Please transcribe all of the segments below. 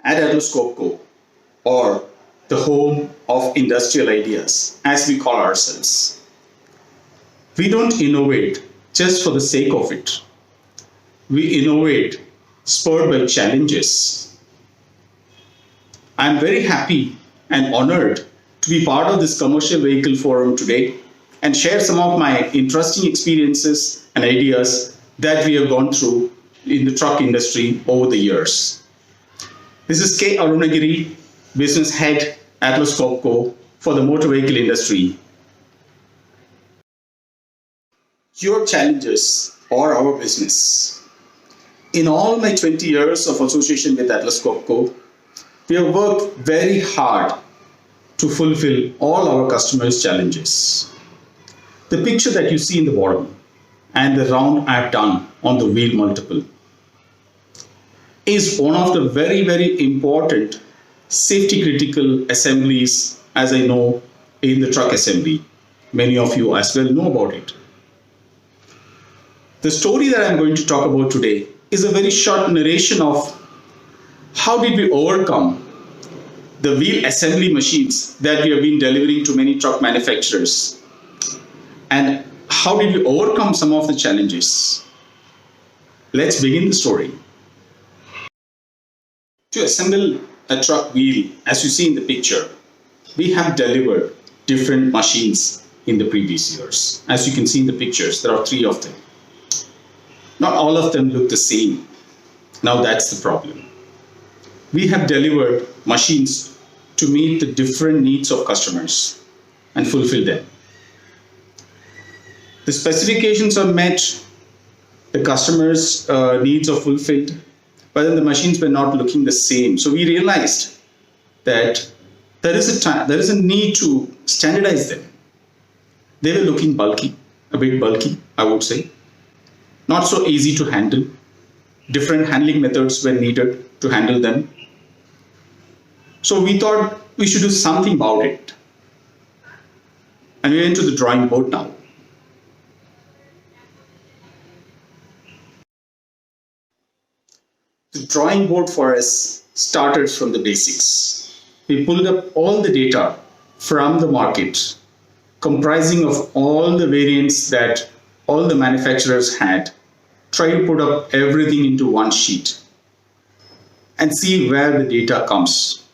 At Copco, or the home of industrial ideas, as we call ourselves, we don't innovate just for the sake of it. We innovate spurred by challenges. I'm very happy and honored to be part of this commercial vehicle forum today and share some of my interesting experiences and ideas that we have gone through in the truck industry over the years. This is K. Arunagiri, Business Head at Copco for the motor vehicle industry. Your challenges or our business. In all my 20 years of association with Atlas Copco, we have worked very hard to fulfill all our customers' challenges. The picture that you see in the bottom and the round I have done on the wheel multiple is one of the very, very important safety critical assemblies, as I know, in the truck assembly. Many of you as well know about it. The story that I'm going to talk about today is a very short narration of how did we overcome the wheel assembly machines that we have been delivering to many truck manufacturers, and how did we overcome some of the challenges. Let's begin the story. To assemble a truck wheel, as you see in the picture, we have delivered different machines in the previous years. As you can see in the pictures, there are 3 of them. Not all of them look the same. Now that's the problem. We have delivered machines to meet the different needs of customers and fulfill them. The specifications are met, the customers' needs are fulfilled, but then the machines were not looking the same. So we realized that there is a need to standardize them. They were looking bulky, a bit bulky, I would say. Not so easy to handle. Different handling methods were needed to handle them. So we thought we should do something about it. And we went to the drawing board now. The drawing board for us started from the basics. We pulled up all the data from the market, comprising of all the variants that all the manufacturers had, try to put up everything into one sheet and see where the data comes.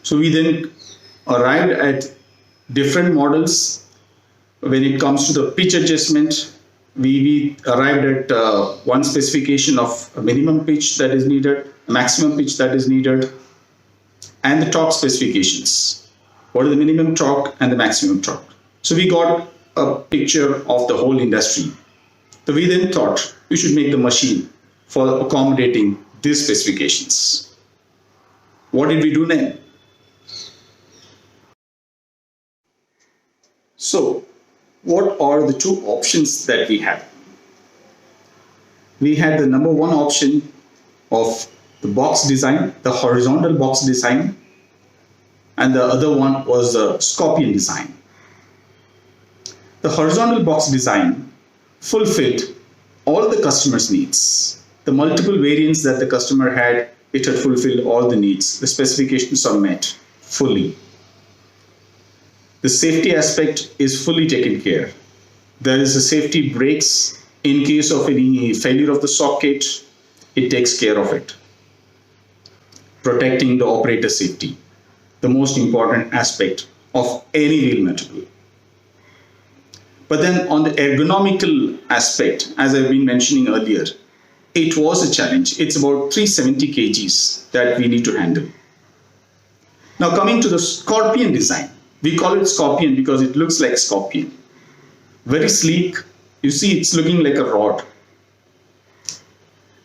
So we then arrived at different models. When it comes to the pitch adjustment, we arrived at one specification of a minimum pitch that is needed, a maximum pitch that is needed, and the torque specifications. What are the minimum torque and the maximum torque? So we got a picture of the whole industry. So we then thought we should make the machine for accommodating these specifications. What did we do then? So, what are the 2 options that we had? We had the number 1 option of the box design, the horizontal box design, and the other one was the scorpion design. The horizontal box design fulfilled all the customer's needs. The multiple variants that the customer had, it had fulfilled all the needs. The specifications are met fully. The safety aspect is fully taken care. There is a safety brakes in case of any failure of the socket, it takes care of it. Protecting the operator safety, the most important aspect of any wheel multiple. But then on the ergonomical aspect, as I've been mentioning earlier, it was a challenge. It's about 370 kgs that we need to handle. Now coming to the scorpion design. We call it scorpion because it looks like scorpion. Very sleek. You see, it's looking like a rod.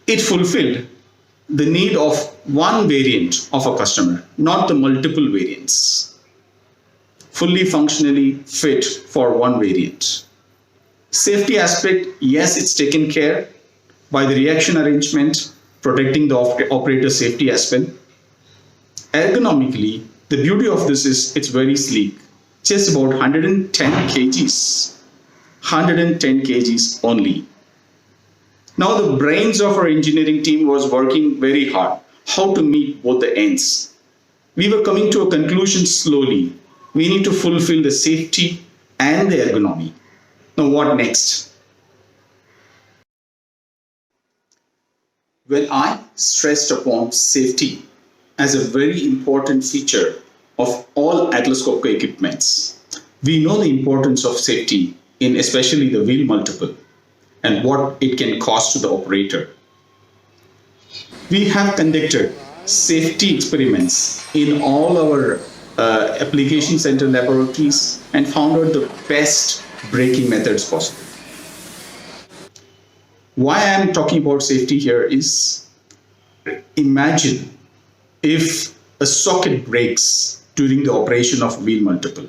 It fulfilled the need of one variant of a customer, not the multiple variants. Fully functionally fit for one variant. Safety aspect, yes, it's taken care by the reaction arrangement, protecting the operator safety aspect. Ergonomically, the beauty of this is it's very sleek. Just about 110 kgs. 110 kgs only. Now the brains of our engineering team was working very hard how to meet both the ends. We were coming to a conclusion slowly. We need to fulfill the safety and the ergonomy. Now, what next? When I stressed upon safety as a very important feature of all Atlas Copco equipments, we know the importance of safety in especially the wheel multiple and what it can cause to the operator. We have conducted safety experiments in all our application center laboratories and found out the best braking methods possible. Why I am talking about safety here is, imagine if a socket breaks during the operation of wheel multiple.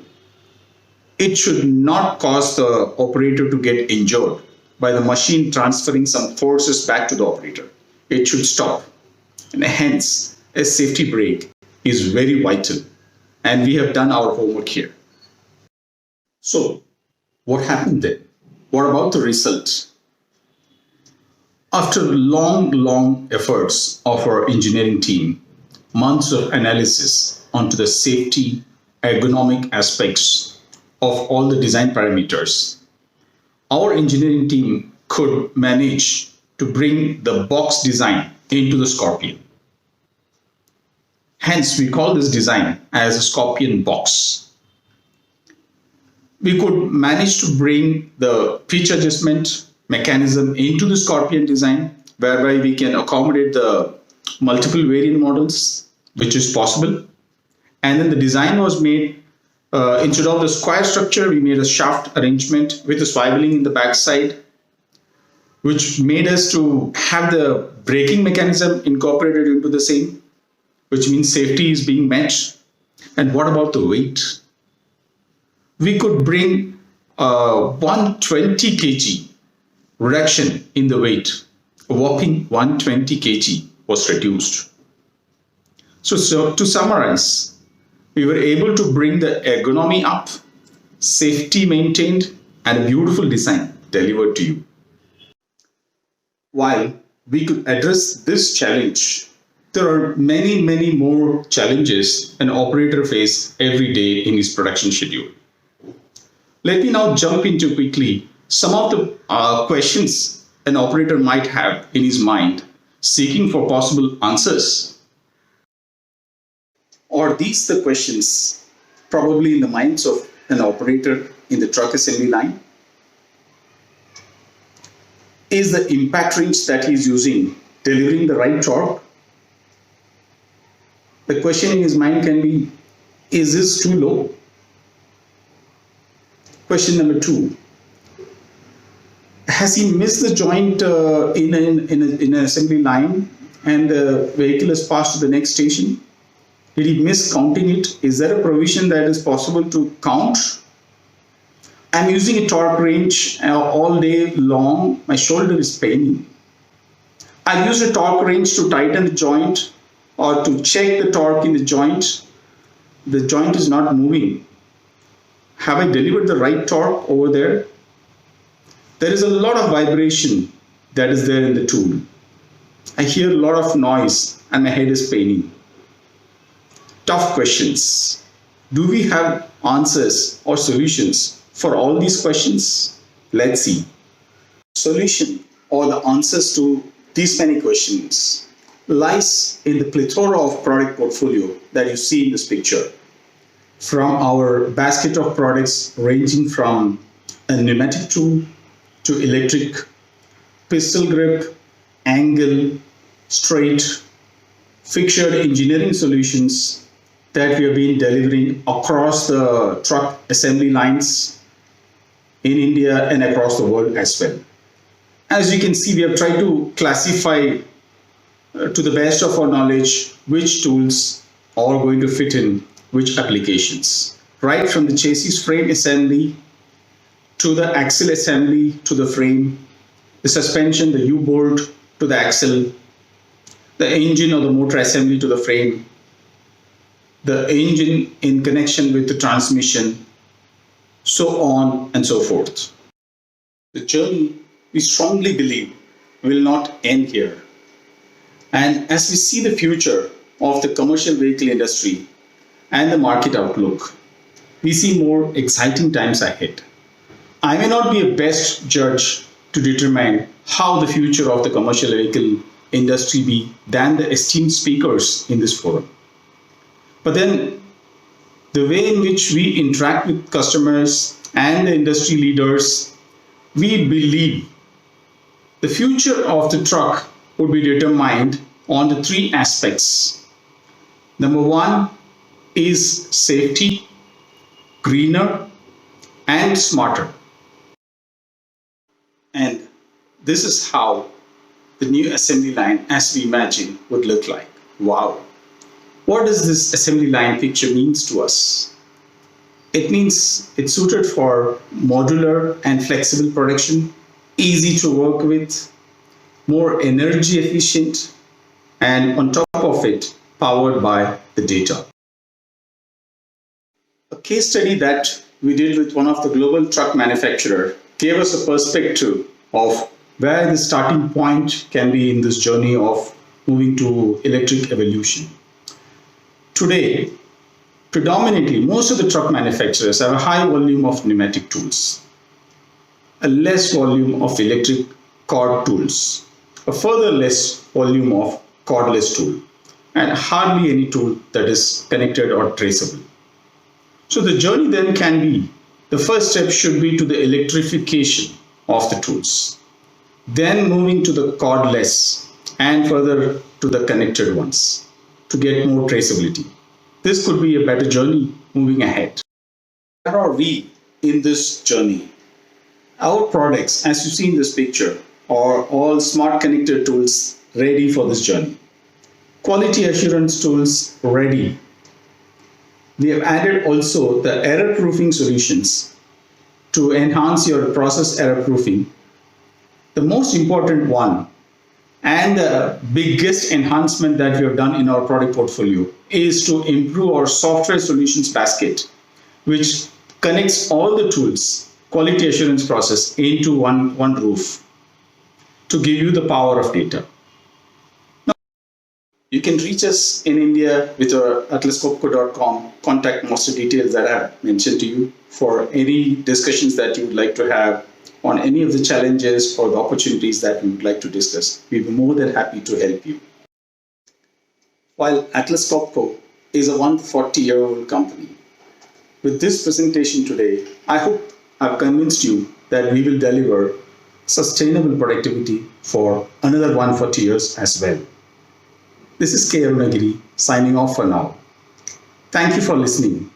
It should not cause the operator to get injured by the machine transferring some forces back to the operator. It should stop. And hence, a safety brake is very vital. And we have done our homework here. So, what happened then? What about the result? After long efforts of our engineering team, months of analysis onto the safety, ergonomic aspects of all the design parameters, our engineering team could manage to bring the box design into the Scorpion. Hence, we call this design as a Scorpion box. We could manage to bring the pitch adjustment mechanism into the Scorpion design, whereby we can accommodate the multiple variant models, which is possible. And then the design was made, instead of the square structure, we made a shaft arrangement with a swiveling in the backside, which made us to have the braking mechanism incorporated into the same, which means safety is being met. And what about the weight? We could bring 120 kg reduction in the weight. A whopping 120 kg was reduced. So to summarize, we were able to bring the ergonomy up, safety maintained, and a beautiful design delivered to you. While we could address this challenge, there are many more challenges an operator faces every day in his production schedule. Let me now jump into quickly some of the questions an operator might have in his mind, seeking for possible answers. Are these the questions probably in the minds of an operator in the truck assembly line? Is the impact wrench that he is using delivering the right torque? The question in his mind can be, is this too low? Question number 2. Has he missed the joint in an assembly line and the vehicle has passed to the next station? Did he miss counting it? Is there a provision that is possible to count? I'm using a torque wrench all day long. My shoulder is paining. I use a torque wrench to tighten the joint or to check the torque in the joint. The joint is not moving. Have I delivered the right torque over there? There is a lot of vibration that is there in the tool. I hear a lot of noise and my head is paining. Tough questions. Do we have answers or solutions for all these questions? Let's see. Solution or the answers to these many questions lies in the plethora of product portfolio that you see in this picture. From our basket of products ranging from a pneumatic tool to electric, pistol grip, angle, straight, fixtured engineering solutions that we have been delivering across the truck assembly lines in India and across the world as well. As you can see, we have tried to classify to the best of our knowledge which tools are going to fit in which applications. Right from the chassis frame assembly to the axle assembly to the frame, the suspension, the U-bolt to the axle, the engine or the motor assembly to the frame, the engine in connection with the transmission, so on and so forth. The journey, we strongly believe, will not end here. And as we see the future of the commercial vehicle industry and the market outlook, we see more exciting times ahead. I may not be a best judge to determine how the future of the commercial vehicle industry be than the esteemed speakers in this forum. But then the way in which we interact with customers and the industry leaders, we believe the future of the truck would be determined on the three aspects. Number one is safety, greener, and smarter. And this is how the new assembly line, as we imagine, would look like. Wow! What does this assembly line picture means to us? It means it's suited for modular and flexible production, easy to work with, more energy efficient, and on top of it, powered by the data. A case study that we did with one of the global truck manufacturer gave us a perspective of where the starting point can be in this journey of moving to electric evolution. Today, predominantly, most of the truck manufacturers have a high volume of pneumatic tools, a less volume of electric cord tools, a further less volume of cordless tool, and hardly any tool that is connected or traceable. So the journey then can be, the first step should be to the electrification of the tools, then moving to the cordless and further to the connected ones to get more traceability. This could be a better journey moving ahead. Where are we in this journey? Our products, as you see in this picture, are all smart connected tools ready for this journey. Quality assurance tools ready. We have added also the error proofing solutions to enhance your process error proofing. The most important one and the biggest enhancement that we have done in our product portfolio is to improve our software solutions basket, which connects all the tools, quality assurance process into one roof to give you the power of data. Now, you can reach us in India with our atlascopco.com contact master details that I have mentioned to you for any discussions that you would like to have on any of the challenges or the opportunities that we would like to discuss. We'll be more than happy to help you. While Atlas Copco is a 140-year-old company, with this presentation today, I hope I've convinced you that we will deliver sustainable productivity for another 140 years as well. This is K. Arunagiri signing off for now. Thank you for listening.